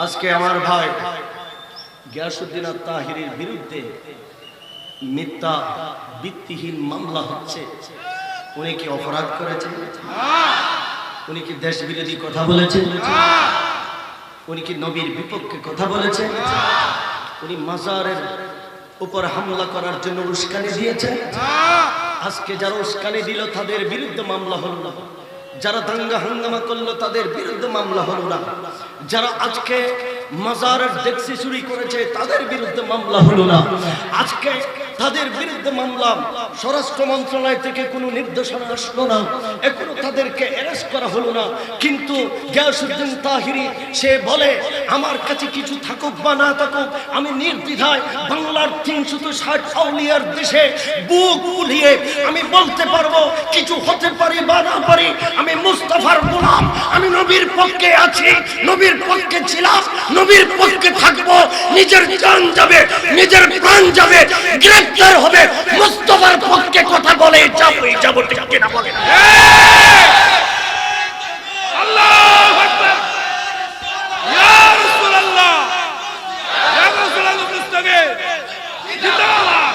আজকে আমার ভাই গিয়াসউদ্দিন আত-তাহিরির বিরুদ্ধে মিথ্যা ভিত্তিহীন মামলা হচ্ছে। উনি কি অপরাধ করেছেন? উনি কি দেশ বিরোধী কথা বলেছেন? উনি কি নবীর বিপক্ষে কথা বলেছেন? উনি মাজারের উপর হামলা করার জন্য উস্কানি দিয়েছেন। আজকে যারা উস্কানি দিল তাদের বিরুদ্ধে মামলা হলো না, যারা দাঙ্গা হাঙ্গামা করলো তাদের বিরুদ্ধে মামলা হলো না, যারা আজকে মাজারের ডেক্সি চুরি করেছে তাদের বিরুদ্ধে মামলা হলো না। আজকে তাদের বিরুদ্ধে মামলা স্বরাষ্ট্র মন্ত্রণালয় থেকে কোনো নির্দেশনা আসলো না, এখনো তাদেরকে অ্যারেস্ট করা হলো না। কিন্তু গিয়াসউদ্দিন তাহিরি সে বলে আমার কাছে কিছু থাকুক বা না থাকুক, আমি নির্দ্বিধায় বাংলার 360 আউলিয়ার দেশে বুক ফুলিয়ে আমি বলতে পারবো কিছু হতে পারি বা না পারি, আমি মুস্তাফার গোলাম, আমি নবীর পক্ষে আছি, নবীর পক্ষে ছিলাম, নবীর পক্ষে থাকবো। নিজের জান যাবে, নিজের প্রাণ যাবে, গ্রেফতার হবে, মুস্তাফার পক্ষে কথা বলে যাবো ঠিক কিনা বলে? আল্লাহু আকবার, ইয়া রাসূলুল্লাহ, ইয়া রাসূলুল্লাহ মুস্তাফা জিন্দাবাদ,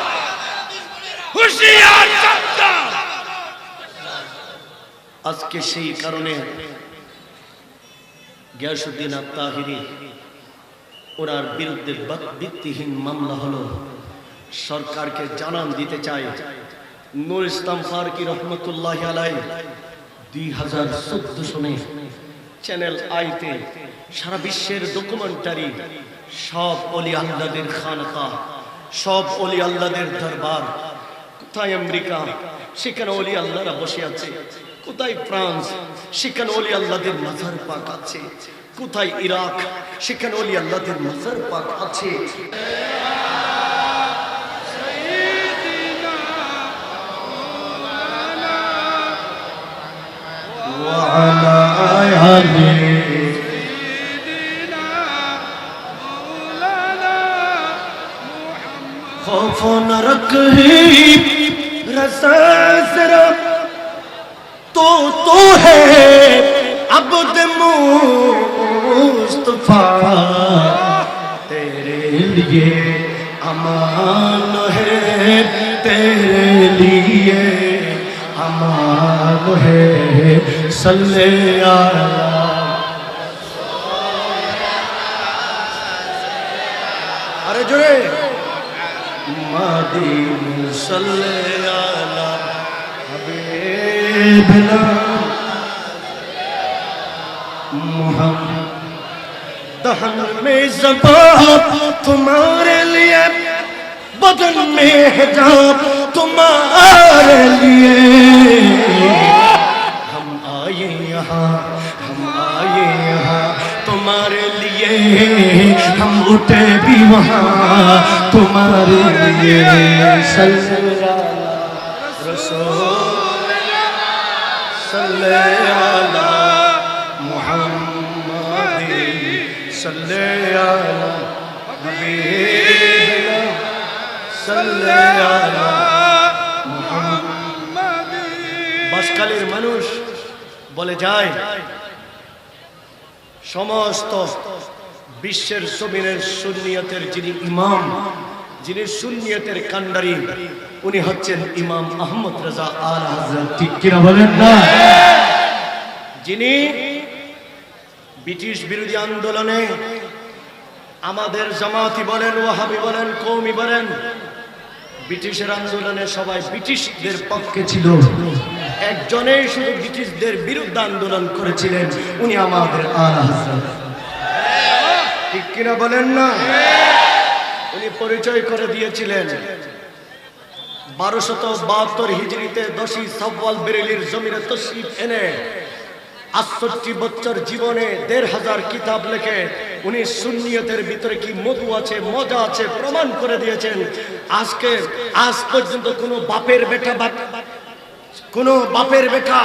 হুশিয়ার সাবধান। আজকে সেই কারণে গিয়াসউদ্দিন আত-তাহিরি ওনার বিরুদ্ধে ভিত্তিহীন মামলা হলো। সরকারকে জানান দিতে চাই, নূর ইসলাম ফারুকী রহমতুল্লাহি আলাইহি 2014 সনে চ্যানেল আইতে সারা বিশ্বের ডকুমেন্টারি, সব ওলি আল্লাহদের খানকা, সব ওলি আল্লাহদের দরবার, কোথায় আমেরিকা সেখানে ওলি আল্লাহরা বসে আছে, কোথায় ফ্রান্স সেখানে ওলি আল্লাহদের মাজার পাক আছে, কোথায় ইরাক সেখানে ওলি আল্লাহদের মাজার পাক আছে। खौफ न रखी रज़ा ज़रा तो है अब्द मुस्तफा, तेरे लिए अमान है, तेरे लिए अमान है, सल्ले अला अरे जोरे मदीन सल्ले अला हबीबना मुहम्मद। दहन में ज़बान तुम्हारे लिए, बदन में हिजाब तुम्हारे लिए, हम आए यहाँ तुम्हारे लिए, हम उठे भी वहाँ तुम्हारे लिए। सल्लल्लाहु रसूल सल्लल्लाहु अला मुहम्मद सल्लल्लाहु हबीबना सल्लल्लाहु मुहम्मद। বাসকালের মানুষ বলে যায় সমস্ত বিশ্বের জমিনের সুন্নিয়তের যিনি ইমাম, যিনি সুন্নিয়তের কান্ডারি, উনি হচ্ছেন ইমাম আহমদ রাজা আলা হযরত। ঠিক কিনা বলেন না? যিনি ব্রিটিশ বিরোধী আন্দোলনে আমাদের জামাতি বলেন, ওয়াহাবি বলেন, কওমি বলেন, ব্রিটিশের আন্দোলনে সবাই ব্রিটিশদের পক্ষে ছিল, একজনেই শুধু ব্রিটিশদের বিরুদ্ধে আন্দোলন করেছিলেন, উনি আমাদের আলা হযরত। ঠিক কিনা বলেন না? উনি পরিচয় করে দিয়েছিলেন 1272 হিজরিতে 10ই শাওয়াল বেরেলির জমিনে তশরিফ এনে 68 বছর জীবনে 1500 কিতাব লিখে উনি সুন্নিয়তের ভিতরে কি মধু আছে, মজা আছে প্রমাণ করে দিয়েছেন। আজ পর্যন্ত কোনো বাপের বেটা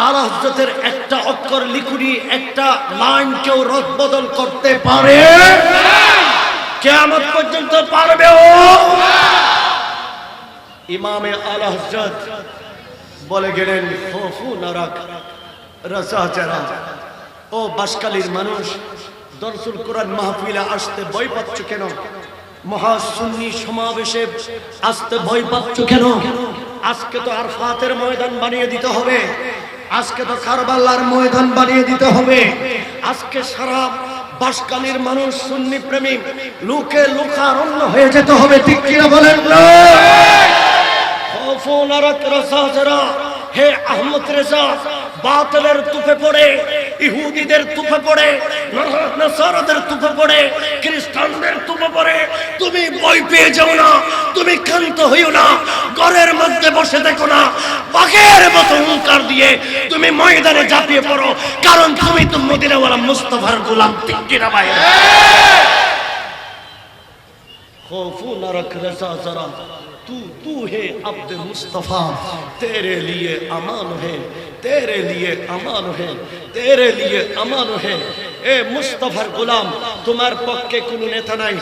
আলা হযরতের একটা অক্ষর লিখুনি, একটা লাইন কেউ রদ বদল করতে পারে? কিয়ামত পর্যন্ত পারবে? ও ইমামে আলা হযরত বলে গেলেন, খৌফু নারাক রাজা যারা, ও বাসকালীর মানুষ দরসুল কোরআন মাহফিলে আসতে ভয় পাচ্ছ কেন? মহাসুন্নি সমাবেশে আসতে ভয় পাচ্ছ কেন? আজকে তো আরফাতের ময়দান বানিয়ে দিতে হবে, আজকে তো কারবালার ময়দান বানিয়ে দিতে হবে, আজকে সারা বাসকালীর মানুষ সুন্নি প্রেমী লোকে লোকারণ্য হয়ে যেতে হবে, ঠিক কিনা বলেন না? হে আহমদ রেজা, বাতিলের তুফে পড়ে, ইহুদিদের তুফে পড়ে, নাসারাদের তুফে পড়ে, খ্রিস্টানদের তুফে পড়ে তুমি ভয় পেয়ে যাও না, তুমি ক্ষান্ত হইও না, ঘরের মধ্যে বসে দেখো না, বাঘের মতো হুঙ্কার দিয়ে তুমি ময়দানে ঝাঁপিয়ে পড়ো, কারণ তুমি তো মদিনাওয়ালা মুস্তাফার গোলাম, ঠিক কিনা ভাই? खौफो न रख रजा जरा, तू है अब्द मुस्तफा, तेरे लिए अमान है, तेरे लिए अमान है, तेरे लिए अमान है। এ মুস্তাফার গোলাম, তোমার পক্ষে কোনো নেতা নাই,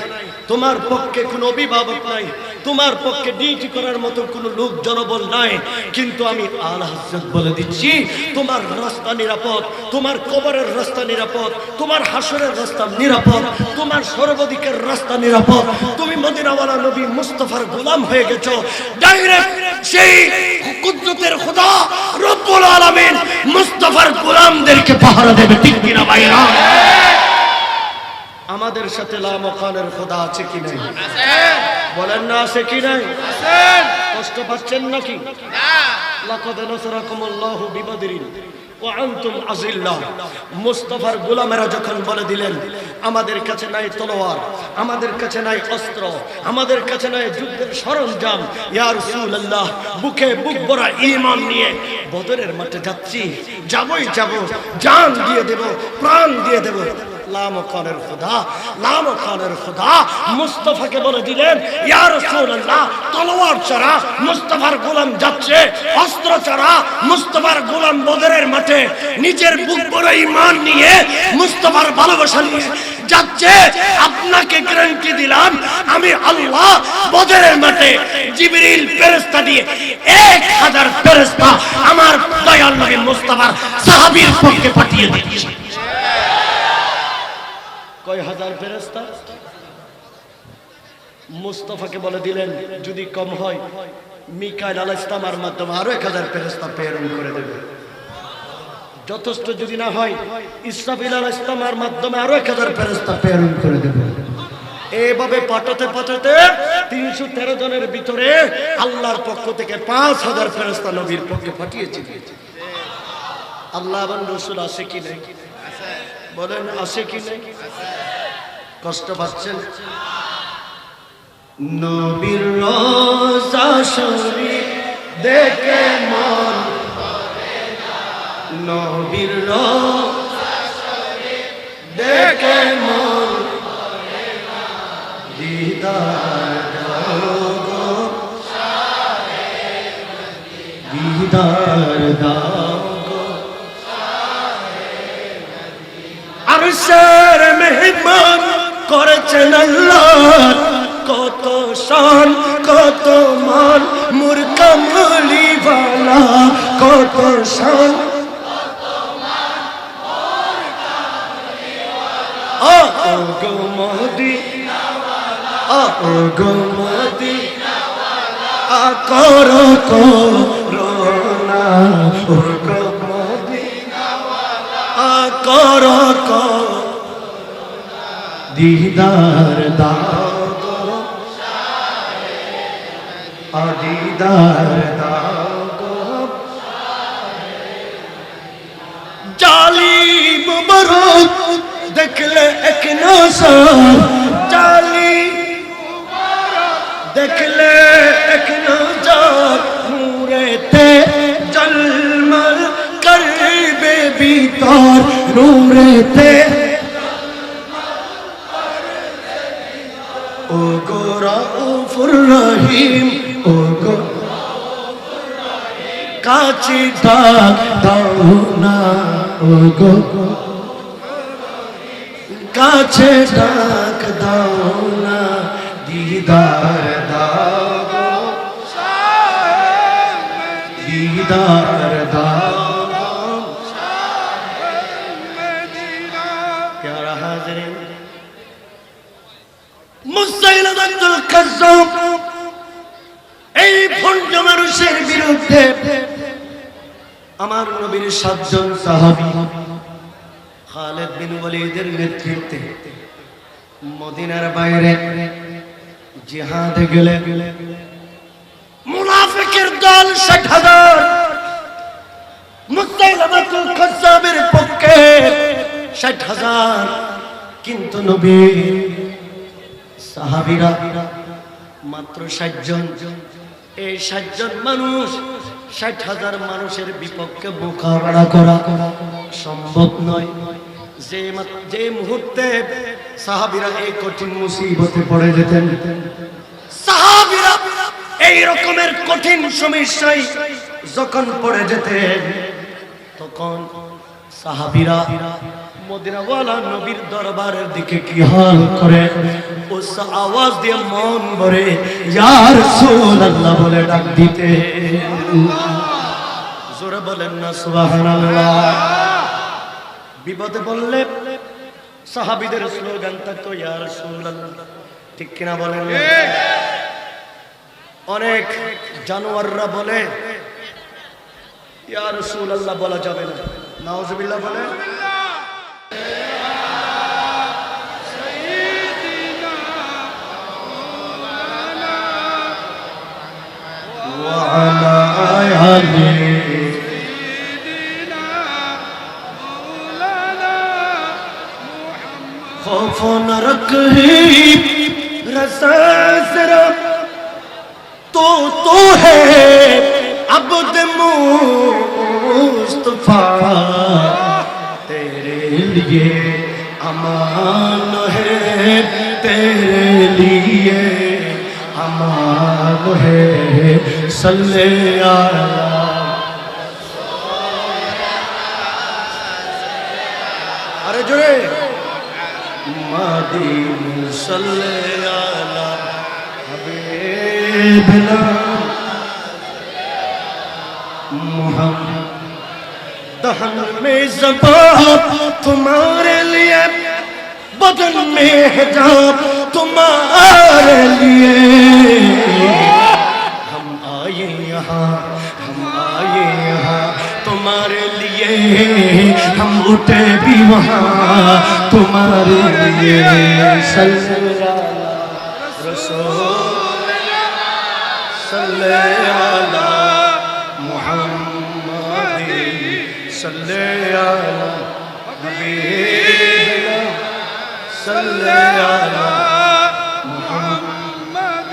তোমার পক্ষে কোনো অভিভাবক নাই, তোমার পক্ষে ডিউটি করার মতো কোনো লোক জনবল নাই, কিন্তু আমি আলা হযরত বলে দিচ্ছি, তোমার রাস্তা নিরাপদ, তোমার কবরের রাস্তা নিরাপদ, তোমার হাসরের রাস্তা নিরাপদ, তোমার সর্বদিকের রাস্তা নিরাপদ। তুমি মদিনাওয়ালা নবী মুস্তাফার গোলাম হয়ে গেছো, ডাইরেক্ট সেই কুদরতের খোদা রব্বুল আলামিন মুস্তাফার গোলামদেরকে পাহারা দেবে, ঠিক কিনা ভাইরা? আমাদের সাথে লামকানের খোদা আছে কি নাই? বলেন না আছে কি নাই? কষ্ট পাচ্ছেন নাকি? লাকাদ নাসারাকুমুল্লাহু বিবদরিন ওয়া আনতুম আযিল্লাহ। মুস্তাফার গোলামেরা যখন বলে দিলেন আমাদের কাছে নাই তলোয়ার, আমাদের কাছে নাই অস্ত্র, আমাদের কাছে নাই যুদ্ধের সরঞ্জাম, ইয়া রাসূলুল্লাহ বুকে বুক ভরা ঈমান নিয়ে বদরের মাঠে যাচ্ছি, যাবই যাব, জান দিয়ে দেব, প্রাণ দিয়ে দেব। লামকানের খোদা, লামকানের খোদা মুস্তাফাকে বলে দিলেন ইয়া রাসূলুল্লাহ তলোয়ার ছাড়া মুস্তাফার গোলাম যাচ্ছে, অস্ত্র ছাড়া মুস্তাফার গোলাম বদরের মাঠে নিজের বুক ভরা ঈমান নিয়ে মুস্তাফার ভালোবাসা নিয়ে যাচ্ছে। আপনাকে গ্যারান্টি দিলাম আমি আল্লাহ বদরের মাঠে জিবরিল ফেরেশতা দিয়ে 1000 ফেরেশতা আমার দয়াল নবী মুস্তাফার সাহাবীর পক্ষে পাঠিয়ে দিয়েছি। কয় হাজার ফেরেশতা? মুস্তাফাকে বলে দিলেন যদি কম হয় মিকাইল আলাইহিস সালামের মাধ্যমে আরো 1000 ফেরেশতা প্রেরণ করে দেবে, যথেষ্ট যদি না হয় ইসরাফিল আলাইহিস সালামের মাধ্যমে আরো 1000 ফেরেশতা প্রেরণ করে দেবে। এইভাবে পাঠাতে পাঠাতে 313 জনের ভিতরে আল্লাহর পক্ষ থেকে 5000 ফেরেশতা নবীর পক্ষে পাঠিয়েছে। আল্লাহ এবং রাসূল আছে কি নাই? বলেন আছে কি নাই? কষ্ট পাচ্ছেন? নবীর রওজা শরীফ দেখে মন ভরে না, নবীর রওজা শরীফ দেখে মন ভরে না, দিদার দাও গো শাহে মদিনা, দিদার দাও গো শাহে মদিনা। আরশের মেহমান করেছেন আল্লাহ, কত শান কত মান মোর কামলি ওয়ালা, কত শান কত মান মোর কামলি ওয়ালা। ও গো মদিনা ওয়ালা, ও গো মদিনা ওয়ালা, করো করোনা, ও গো মদিনা ওয়ালা, করো করোনা, দিদার দাও গো শাহে মদিনা, দিদার দাও গো শাহে মদিনা। জালি মুবারক দেখলে এক নজর, জালি মুবারক দেখলে এক নজর, নূরেতে জলমল করবে ভিতর, নূরেতে ও গো রাউফুর রহিম, ও গো রাউফুর রহিম, কাছে ডাক দাও না, ও গো কাছে ডাক দাও না, দিদার দাও গো শাহে মদিনা, দিদার দাও গো শাহে মদিনা। প্যারা হাজরিন মুসাইলামাতুল কাজ্জাব এই ভণ্ড মানুষের বিরুদ্ধে আমার নবীর 7 জন সাহাবী খালিদ বিন ওয়ালিদের নেতৃত্বে মদিনার বাইরে জিহাদে গেলেন। মুনাফিকের দল 60,000, মুসাইলামাতুল কাজ্জাবের পক্ষে 60,000, কিন্তু নবীর সাহাবীরা মাত্র 60 জন। এই 60 জন মানুষ 60,000 মানুষের বিপক্ষে মোকাবেলা করা সম্ভব নয়। যে মুহূর্তে সাহাবীরা এই কঠিন মুসিবতে পড়ে যেতেন, সাহাবীরা এই রকমের কঠিন সমস্যায় যখন পড়ে যেতেন, তখন সাহাবীরা মদিনাওয়ালা নবীর দরবারের দিকে কি হাল করে, উস আওয়াজ দিয়ে মন ভরে ইয়া রাসূলুল্লাহ বলে ডাক দিতে। জোরে বলেন না সুবহানাল্লাহ। বিপদে বললে সাহাবীদের স্লোগান থাকতো ইয়া রাসূলুল্লাহ, ঠিক কিনা বলেন? অনেক জানোয়াররা বলে ইয়া রাসূলুল্লাহ বলা যাবে না, নাউজুবিল্লাহ বলে। खौफ न रखे रज़ा ज़रा तो है अब्द मुस्तफा, तेरे लिए अमान है, तेरे लिए अमान है, सल्ले अला अरे जोरे मदीन सल्ले अला हबीबना मुहम्मद। दहन में ज़बान तुम्हारे लिए, बदन में हिजाब तुम्हारे लिए, हम आए यहाँ तुम्हारे लिए, हम उठे भी वहाँ तुम्हारे लिए। सल्लल्लाहु रसूल सल्लल्लाहु मुहम्मद सल्लल्लाहु हबीबना सल्लल्लाहु मुहम्मद।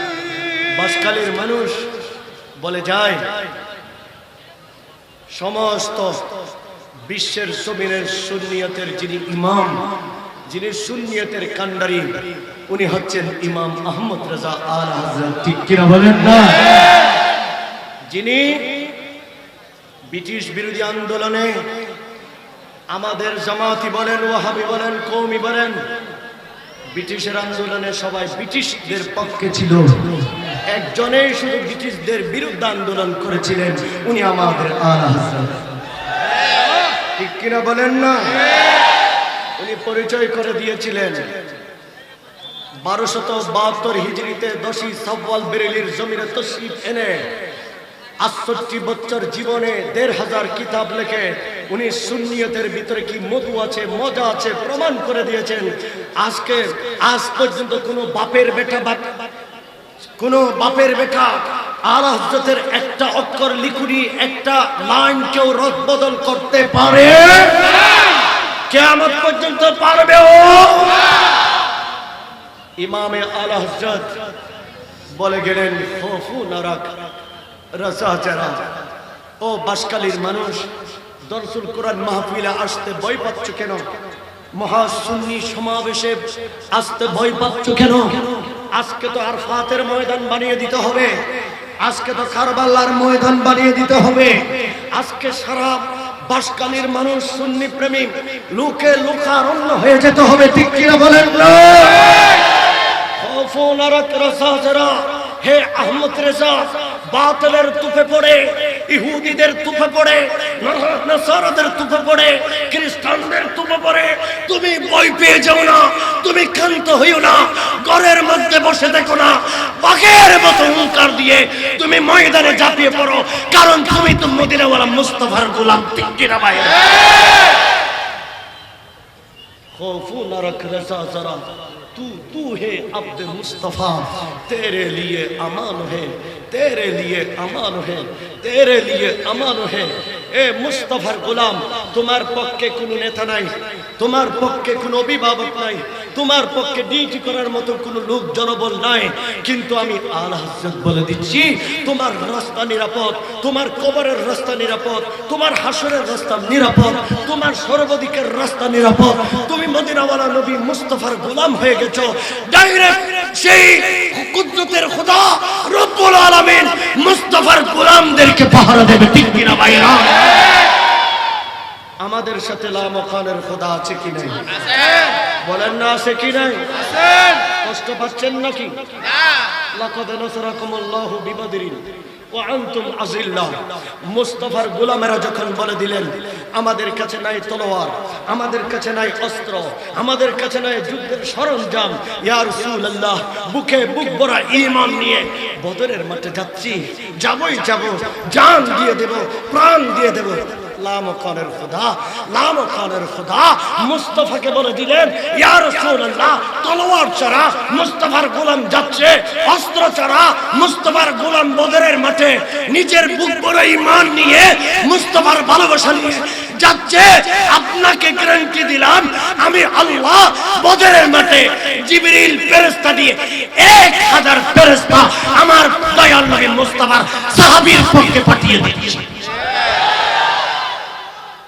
বাসকালের মানুষ বলে যায় সমস্ত বিশ্বের জমিনের সুন্নিয়তের যিনি ইমাম, যিনি সুন্নিয়তের কান্ডারি, উনি হচ্ছেন ইমাম আহমদ রেজা আলা হযরত, ঠিক কিনা বলেন না? যিনি ব্রিটিশ বিরোধী আন্দোলনে আমাদের জামাতি বলেন, ওয়াহাবি বলেন, কওমি বলেন, ব্রিটিশের আন্দোলনে সবাই ব্রিটিশদের পক্ষে ছিল, একজনেই শুধু ব্রিটিশদের বিরুদ্ধে আন্দোলন করেছিলেন, উনি আমাদের আলা হযরত, ঠিক কিনা বলেন না? উনি পরিচয় করে দিয়েছিলেন 1272 হিজরিতে 10ই শাওয়াল বেরেলির জমিনে তশরিফ এনে 68 বছর জীবনে 1500 কিতাব লিখে উনি সুন্নিয়তের ভিতরে কি মধু আছে, মজা আছে প্রমাণ করে দিয়েছেন। আজ পর্যন্ত কোনো বাপের বেটা আলা হযরতের একটা অক্ষর লিখুনি, একটা লাইন কেউ রদ বদল করতে পারে? কিয়ামত পর্যন্ত পারবে ও? ইমামে আলা হযরত বলে গেলেন খৌফু নারাক রাজা যারা, ও বাসকালীর মানুষ, দরসুল কোরআন মাহফিলে আসতে ভয় পাচ্ছ কেন? মহাসুন্নি সমাবেশে আসতে ভয় পাচ্ছ কেন? আজকে তো আরফাতের ময়দান বানিয়ে দিতে হবে, আজকে তো কারবালার ময়দান বানিয়ে দিতে হবে, আজকে সারা বাসকালীর মানুষ সুন্নি প্রেমী লোকে লোকারণ্য হয়ে যেতে হবে, ঠিক কিনা বলেন? খৌফু নারাক রাজা যারা, হে আহমদ রেজা, বাতিলের তুফে পড়ে ইহুদিদের তুফে পড়ে, নাসারাদের তুফে পড়ে, খ্রিস্টানদের তুফে পড়ে, তুমি ভয় পেয়ে যাও না, তুমি ক্ষান্ত হইও না, ঘরের মধ্যে বসে দেখো না, বাঘের মতো হুঙ্কার দিয়ে তুমি ময়দানে ঝাঁপিয়ে পড়ো, কারণ তুমি তো মদিনাওয়ালা মুস্তাফার গোলাম। ঠিক কিনা ভাই? खौफू न रख रजा जरा, तू है अब्द मुस्तफा, तेरे लिए अमान है, तेरे लिए अमान है, तेरे लिए अमान है। ए मुस्तफार गुलाम, तुम्हार पक्षे কোনো নেতা নাই, তোমার পক্ষে কোনো অভিভাবক নাই, তোমার পক্ষে ডিউটি করার মতো কোনো লোক জনবল নাই, কিন্তু আমি আলা হযরত বলে দিচ্ছি, তোমার রাস্তা নিরাপদ, তোমার কবরের রাস্তা নিরাপদ, তোমার হাসরের রাস্তা নিরাপদ, তোমার সর্বদিকের রাস্তা নিরাপদ। তুমি মদিনাওয়ালা নবী মুস্তাফার গোলাম হয়ে গেছো। ডাইরেক্ট সেই কুদরতের খোদা রব্বুল আলামিন মুস্তাফার গোলামদেরকে পাহারা দেবে। ঠিক কিনা ভাইরা? আমাদের সাথে লামকানের খোদা আছে কি নাই? বলেন না আছে কি নাই? কষ্ট পাচ্ছেন নাকি? লাকাদ নাসারাকুমুল্লাহু বিবদরিন ওয়া আনতুম আযিল্লাহ। মুস্তাফার গোলামেরা যখন বলে দিলেন, আমাদের কাছে নাই তলোয়ার, আমাদের কাছে নাই অস্ত্র, আমাদের কাছে নাই যুদ্ধের সরঞ্জাম, ইয়া রাসূলুল্লাহ বুকে বুক ভরা ঈমান নিয়ে বদরের মাঠে যাচ্ছি, যাবই যাব, জান দিয়ে দেব, প্রাণ দিয়ে দেব। লামকানের খোদা, লামকানের খোদা মুস্তাফাকে বলে দিলেন, ইয়া রাসূলুল্লাহ তলোয়ার ছাড়া মুস্তাফার গোলাম যাচ্ছে, অস্ত্র ছাড়া মুস্তাফার গোলাম বদরের মাঠে নিজের বুক ভরা ঈমান নিয়ে মুস্তাফার ভালোবাসা নিয়ে যাচ্ছে। আপনাকে গ্যারান্টি দিলাম, আমি আল্লাহ বদরের মাঠে জিবরিল ফেরেশতা দিয়ে 1000 ফেরেশতা আমার দয়াল নবী মুস্তাফার সাহাবীর পক্ষে পাঠিয়ে দিয়েছি।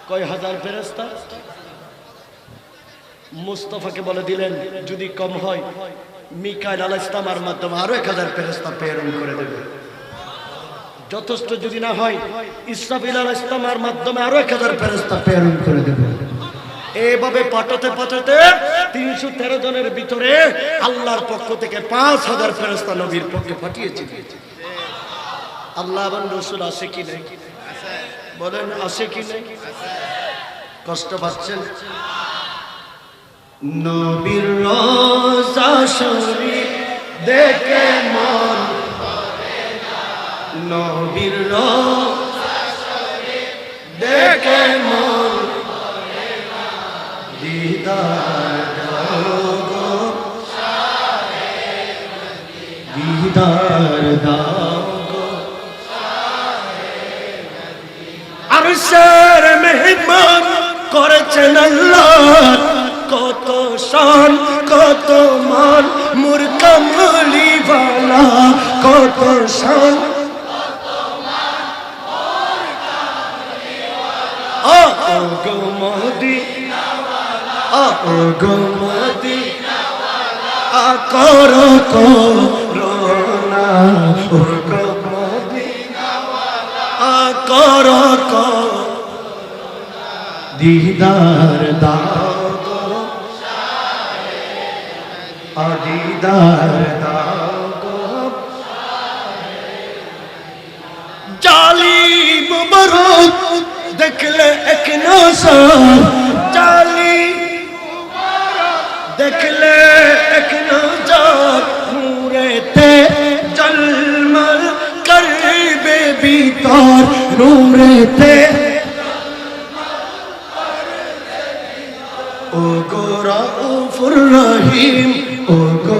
কয় হাজার ফেরেশতা? মুস্তাফাকে বলে দিলেন, যদি কম হয় মিকাইল আলাইহিস সালামের মাধ্যমে আরো 1000 ফেরেশতা প্রেরণ করে দেবে। যথেষ্ট যদি না হয় ইসরাফিল আলাইহিস সালামের মাধ্যমে আরো 1000 ফেরেশতা প্রেরণ করে দেবে। এইভাবে পাঠাতে পাঠাতে 313 জনের ভিতরে আল্লাহর পক্ষ থেকে 5000 ফেরেশতা নবীর পক্ষে পাঠিয়েছি। আল্লাহ এবং রাসূল আছে কি নাই? বলেন আছে কি নাই? কষ্ট পাচ্ছেন? নবীর রওজা শরীফ দেখে মন ভরে না, নবীর রওজা শরীফ দেখে মন ভরে না, দিদার দাও গো শাহে মদিনা, দিদার দাও গো শাহে মদিনা। আরশের মেহমান করেছেন আল্লাহ, কত শান কত মান মোর কামলিওয়ালা, কত শান কত মান মোর কামলিওয়ালা। ও গো মদিনাওয়ালা, ও গো মদিনাওয়ালা, করো করোনা, ও গো মদিনাওয়ালা, করো করোনা, দিদার দাও দিদার দাও গো। জালি মুবারক দেখলে এক নজর, জালি মুবারক দেখলে এক নজর, নূরেতে জলমল করবে ভিতর, নূরেতে ও গো রাউফুর রহিম, ও গো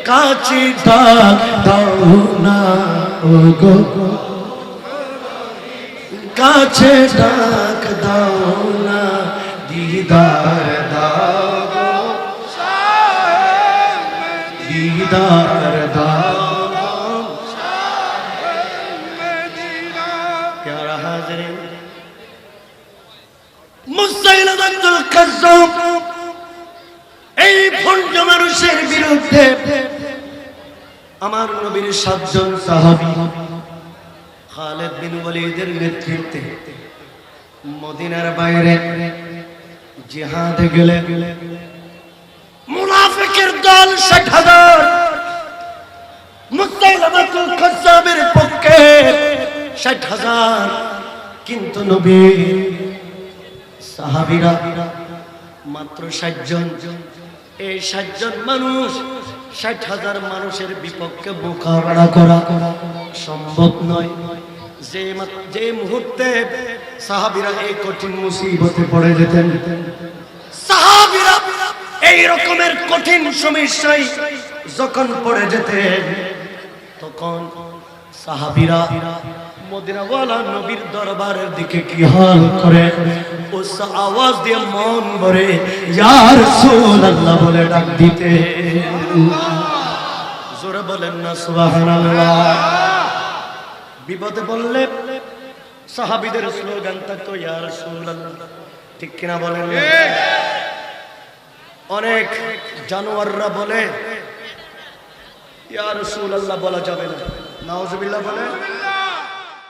কাছে ডাক দাও না, ও গো কাছে ডাক দাও না, দিদার দাও গো শাহে মদিনা, দিদার দাও গো শাহে মদিনা। প্যারা হাজরিন, মুসাইলামাতুল কাজ্জাব এই ভণ্ড মানুষের বিরুদ্ধে আমার নবীর 7 জন সাহাবী খালিদ বিন ওয়ালিদের নেতৃত্বে মদিনার বাইরে জিহাদে গেলে মুনাফিকের দল 60,000 মুসাইলামাতুল কাজ্জাবের পক্ষে মাত্র 60,000, কিন্তু নবীর সাহাবীরা মাত্র 60 জন। এই 60 জন মানুষ 60,000 মানুষের বিপক্ষে মোকাবেলা করা সম্ভব নয়। যে মুহূর্তে সাহাবীরা এই কঠিন মুসিবতে পড়ে যেতেন, সাহাবীরা এই রকমের কঠিন সমস্যায় যখন পড়ে যেতেন, তখন সাহাবীরা মদিনাওয়ালা নবীর দরবারের দিকে কি হাল করে, উস আওয়াজ দিয়ে মন ভরে ইয়া রাসূলুল্লাহ বলে ডাক দিতে। জোরে বলেন না সুবহানাল্লাহ। বিপদে বললে সাহাবীদের স্লোগান থাকতো ইয়া রাসূলুল্লাহ, ঠিক কিনা বলেন? অনেক জানোয়াররা বলে ইয়া রাসূলুল্লাহ বলা যাবে না, নাউজুবিল্লাহ বলে।